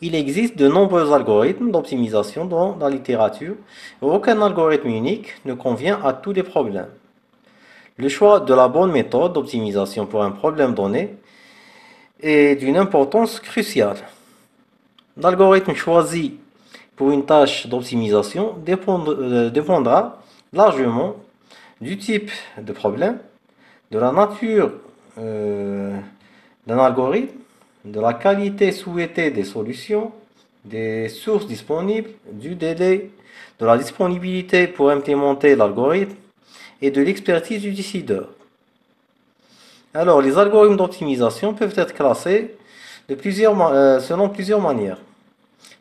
Il existe de nombreux algorithmes d'optimisation dans la littérature et aucun algorithme unique ne convient à tous les problèmes. Le choix de la bonne méthode d'optimisation pour un problème donné est d'une importance cruciale. L'algorithme choisi pour une tâche d'optimisation dépendra largement du type de problème, de la nature d'un algorithme, de la qualité souhaitée des solutions, des sources disponibles, du délai, de la disponibilité pour implémenter l'algorithme et de l'expertise du décideur. Alors, les algorithmes d'optimisation peuvent être classés selon plusieurs manières.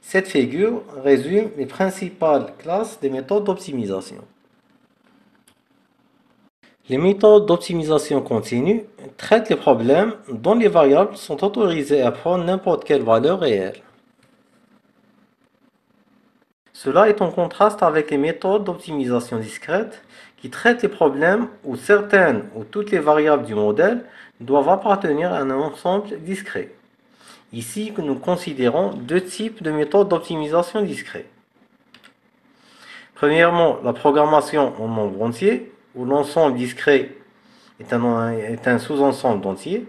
Cette figure résume les principales classes des méthodes d'optimisation. Les méthodes d'optimisation continue traitent les problèmes dont les variables sont autorisées à prendre n'importe quelle valeur réelle. Cela est en contraste avec les méthodes d'optimisation discrète qui traitent les problèmes où certaines ou toutes les variables du modèle doivent appartenir à un ensemble discret. Ici, nous considérons deux types de méthodes d'optimisation discrète. Premièrement, la programmation en nombre entier, où l'ensemble discret est un sous-ensemble d'entiers.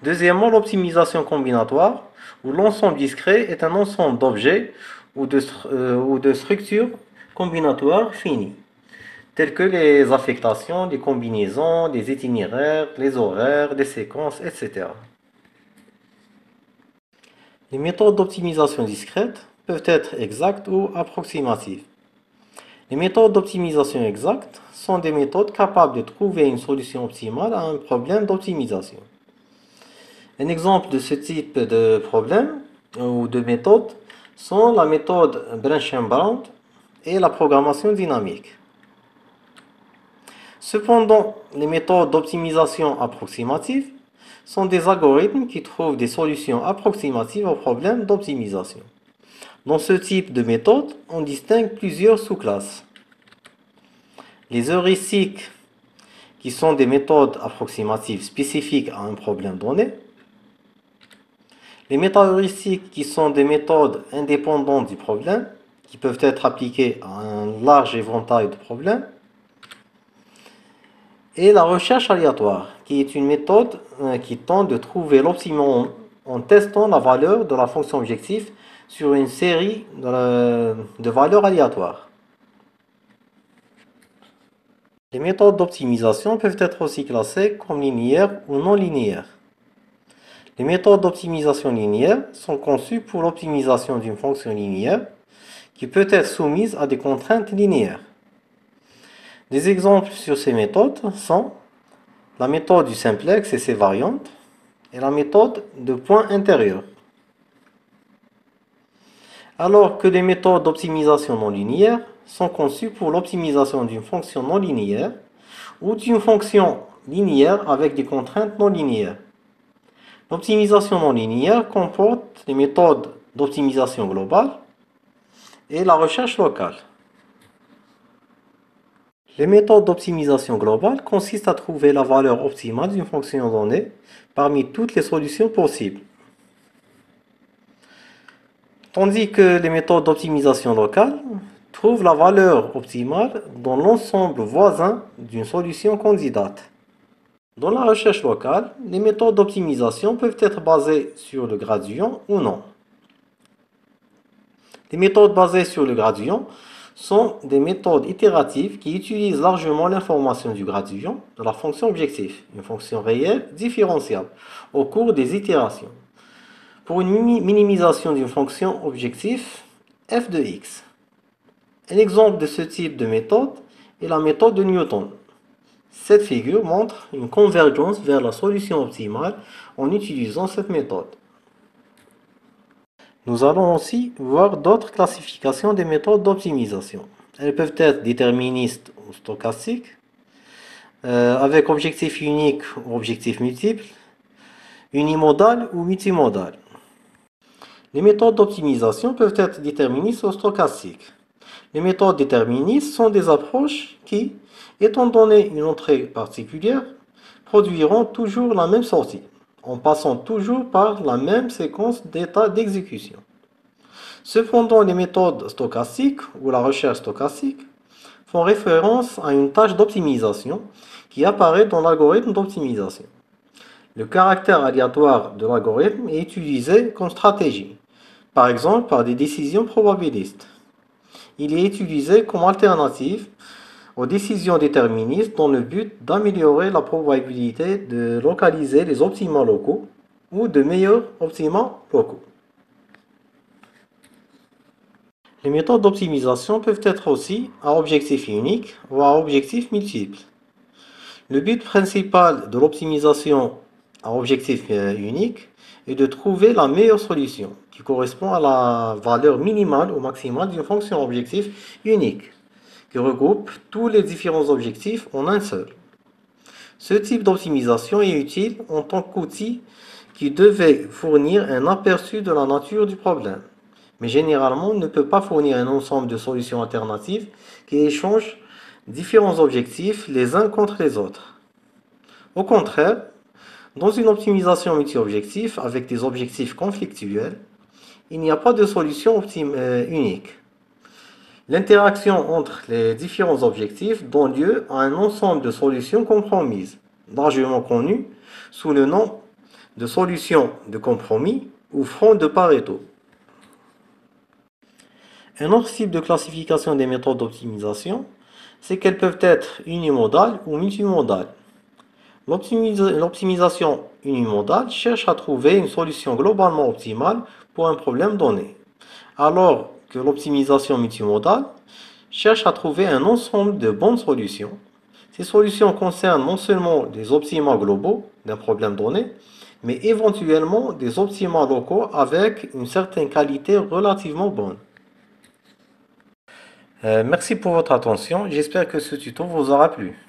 Deuxièmement, l'optimisation combinatoire, où l'ensemble discret est un ensemble d'objets ou de structures combinatoires finies, telles que les affectations, les combinaisons, les itinéraires, les horaires, les séquences, etc. Les méthodes d'optimisation discrète peuvent être exactes ou approximatives. Les méthodes d'optimisation exacte sont des méthodes capables de trouver une solution optimale à un problème d'optimisation. Un exemple de ce type de problème ou de méthode sont la méthode Branch-and-Bound et la programmation dynamique. Cependant, les méthodes d'optimisation approximative sont des algorithmes qui trouvent des solutions approximatives aux problèmes d'optimisation. Dans ce type de méthode, on distingue plusieurs sous-classes. Les heuristiques, qui sont des méthodes approximatives spécifiques à un problème donné. Les méta-heuristiques, qui sont des méthodes indépendantes du problème, qui peuvent être appliquées à un large éventail de problèmes. Et la recherche aléatoire, qui est une méthode qui tente de trouver l'optimum en testant la valeur de la fonction objectif sur une série de valeurs aléatoires. Les méthodes d'optimisation peuvent être aussi classées comme linéaires ou non linéaires. Les méthodes d'optimisation linéaire sont conçues pour l'optimisation d'une fonction linéaire qui peut être soumise à des contraintes linéaires. Des exemples sur ces méthodes sont la méthode du simplex et ses variantes et la méthode de point intérieur. Alors que les méthodes d'optimisation non linéaire sont conçues pour l'optimisation d'une fonction non linéaire ou d'une fonction linéaire avec des contraintes non linéaires. L'optimisation non linéaire comporte les méthodes d'optimisation globale et la recherche locale. Les méthodes d'optimisation globale consistent à trouver la valeur optimale d'une fonction donnée parmi toutes les solutions possibles. Tandis que les méthodes d'optimisation locale trouvent la valeur optimale dans l'ensemble voisin d'une solution candidate. Dans la recherche locale, les méthodes d'optimisation peuvent être basées sur le gradient ou non. Les méthodes basées sur le gradient sont des méthodes itératives qui utilisent largement l'information du gradient de la fonction objectif, une fonction réelle différenciable, au cours des itérations, pour une minimisation d'une fonction objectif f de x. Un exemple de ce type de méthode est la méthode de Newton. Cette figure montre une convergence vers la solution optimale en utilisant cette méthode. Nous allons aussi voir d'autres classifications des méthodes d'optimisation. Elles peuvent être déterministes ou stochastiques, avec objectif unique ou objectif multiple, unimodal ou multimodal. Les méthodes d'optimisation peuvent être déterministes ou stochastiques. Les méthodes déterministes sont des approches qui, étant donné une entrée particulière, produiront toujours la même sortie. en passant toujours par la même séquence d'états d'exécution. Cependant, les méthodes stochastiques ou la recherche stochastique font référence à une tâche d'optimisation qui apparaît dans l'algorithme d'optimisation. Le caractère aléatoire de l'algorithme est utilisé comme stratégie, par exemple par des décisions probabilistes. Il est utilisé comme alternative aux décisions déterministes dans le but d'améliorer la probabilité de localiser les optimums locaux ou de meilleurs optimums locaux. Les méthodes d'optimisation peuvent être aussi à objectif unique ou à objectif multiple. Le but principal de l'optimisation à objectif unique est de trouver la meilleure solution qui correspond à la valeur minimale ou maximale d'une fonction objectif unique qui regroupe tous les différents objectifs en un seul. Ce type d'optimisation est utile en tant qu'outil qui devait fournir un aperçu de la nature du problème, mais généralement ne peut pas fournir un ensemble de solutions alternatives qui échangent différents objectifs les uns contre les autres. Au contraire, dans une optimisation multi-objectif avec des objectifs conflictuels, il n'y a pas de solution unique. L'interaction entre les différents objectifs donne lieu à un ensemble de solutions compromises, largement connues sous le nom de solution de compromis ou front de Pareto. Un autre type de classification des méthodes d'optimisation, c'est qu'elles peuvent être unimodales ou multimodales. L'optimisation unimodale cherche à trouver une solution globalement optimale pour un problème donné, alors que l'optimisation multimodale cherche à trouver un ensemble de bonnes solutions. Ces solutions concernent non seulement des optima globaux d'un problème donné, mais éventuellement des optima locaux avec une certaine qualité relativement bonne. Merci pour votre attention, j'espère que ce tuto vous aura plu.